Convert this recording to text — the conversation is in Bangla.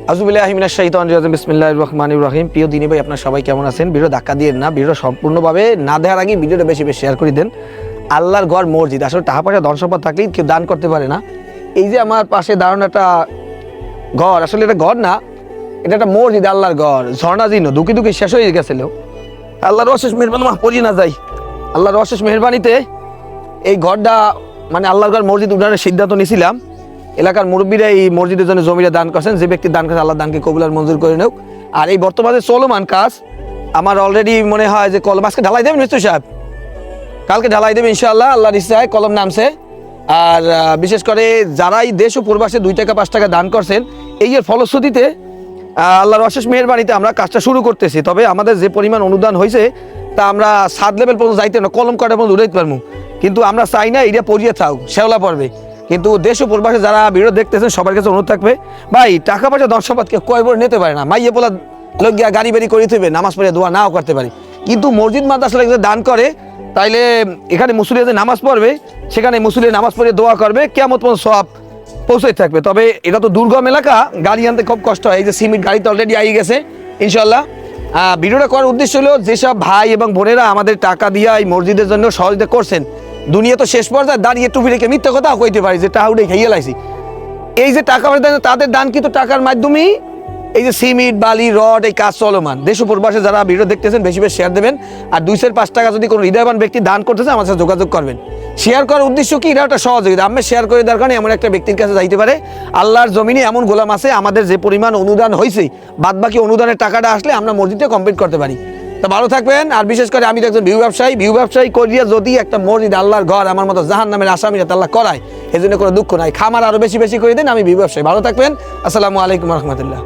আউযুবিল্লাহি মিনাশ শাইতানির রাজিম বিসমিল্লাহির রহমানির রহিম। প্রিয় দিনী ভাই, আপনারা সবাই কেমন আছেন? ভিডিও ধাক্কা দিয়েন না, ভিডিও সম্পূর্ণভাবে না দেওয়ার আগে ভিডিওটা বেশি বেশি শেয়ার করে দেন। আল্লাহর ঘর মসজিদ, আসলে টাকা পয়সা ধন সম্পদ থাকলেই কেউ দান করতে পারে না। এই যে আমার পাশে দাঁড়ানো একটা ঘর, আসলে এটা ঘর না, এটা একটা মসজিদ, আল্লাহর ঘর। ঝর্ণা দিন দুঃখী দুঃখী শেষ হয়ে গেছিল, আল্লাহর অশেষ মেহরবানি পড়ি না যাই। আল্লাহর অশেষ মেহরবানিতে এই ঘরটা মানে আল্লাহর ঘর মসজিদ উঠানোর সিদ্ধান্ত নিয়েছিলাম। এলাকার মুরব্বীরা এই মসজিদের জন্য জমিটা দান করছেন। যে ব্যক্তি দান করেন আল্লাহ দানকে কবুল আর মঞ্জুর করে নেওক। আর এই বর্তমানে চলমান কাজ আমার অলরেডি মনে হয় যে কলম আজকে ঢালাই দেবেন মিস্ত্রি সাহেব, কালকে ঢালাই দেবে ইনশাআল্লাহ, আল্লাহর ইচ্ছায় কলম নামছে। আর বিশেষ করে যারাই দেশ ও প্রবাসে 2 টাকা 5 টাকা দান করছেন, এই এর ফলশ্রুতিতে আল্লাহর অশেষ মেহেরবানিতে আমরা কাজটা শুরু করতেছি। তবে আমাদের যে পরিমাণ অনুদান হয়েছে তা আমরা 7 লেভেল পর্যন্ত যাইতে না, কলম কাটা পর্যন্ত উঠাইতে পারবো, কিন্তু আমরা চাই না এটা পড়িয়ে থাক, শেওলা পড়বে। কিন্তু দেশ ও প্রবাসে যারা ভিডিও দেখতেছেন সবার কাছে অনুরোধ থাকবে, ভাই টাকা পয়সা ধন সম্পদকে কয় বড় নিতে পারে না, মাইয়ে পোলা লোক গিয়া গাড়ি বাড়ি করে থইবে, নামাজ পড়ে দোয়া নাও করতে পারি, কিন্তু মসজিদ মাদ্রাসা যদি দান করে তাইলে এখানে মুসল্লিরা যে নামাজ পড়বে সেখানে মুসল্লি নামাজ পড়ে দোয়া করবে, কিয়ামত পর্যন্ত সওয়াব পৌঁছাই থাকবে। তবে এটা তো দুর্গম এলাকা, গাড়ি আনতে খুব কষ্ট হয়। এই যে সিমেন্ট গাড়ি তো অলরেডি আই গেছে ইনশাল্লাহ। ভিডিওটা করার উদ্দেশ্য হলো যেসব ভাই এবং বোনেরা আমাদের টাকা দিয়ে এই মসজিদের জন্য সহযোগিতা করছেন, দুনিয়া তো শেষ পর্যায়ে দাঁড়িয়ে টুপি রেখে মিথ্যা কথাও কইতে পারি যে টাকা উঠে খাইয়ে লাইছি। এই যে টাকা তাদের দান কিন্তু টাকার মাধ্যমেই এই যে সিমেন্ট বালি রড এই কাজ চলমান। দেশ ও প্রবাসে যারা ভিডিও দেখতেছেন বেশি বেশি শেয়ার দেবেন। আর 2-5 টাকা যদি কোনো হৃদয়বান ব্যক্তি দান করতেছে আমার সাথে যোগাযোগ করবেন। শেয়ার করার উদ্দেশ্য কি, এটা একটা সহযোগিতা। আমি শেয়ার করে দেওয়ার কারণে এমন একটা ব্যক্তির কাছে যাইতে পারে। আল্লাহর জমিনে এমন গোলাম আছে, আমাদের যে পরিমাণ অনুদান হয়েছে বাদ বাকি অনুদানের টাকাটা আসলে আমরা মসজিদটা কমপ্লিট করতে পারি। তো ভালো থাকবেন। আর বিশেষ করে আমি তো একজন ভিউ ব্যবসায়ী করিয়া যদি একটা মসজিদ আল্লাহর ঘর আমার মতো জাহান্নামের আসামিরা আল্লাহ করায়, এই জন্য কোনো দুঃখ নাই। খামার আরো বেশি বেশি করে দেন। আমি ভিউ ব্যবসায়ী, ভালো থাকবেন। আসসালামু আলাইকুম রহমতুল্লাহ।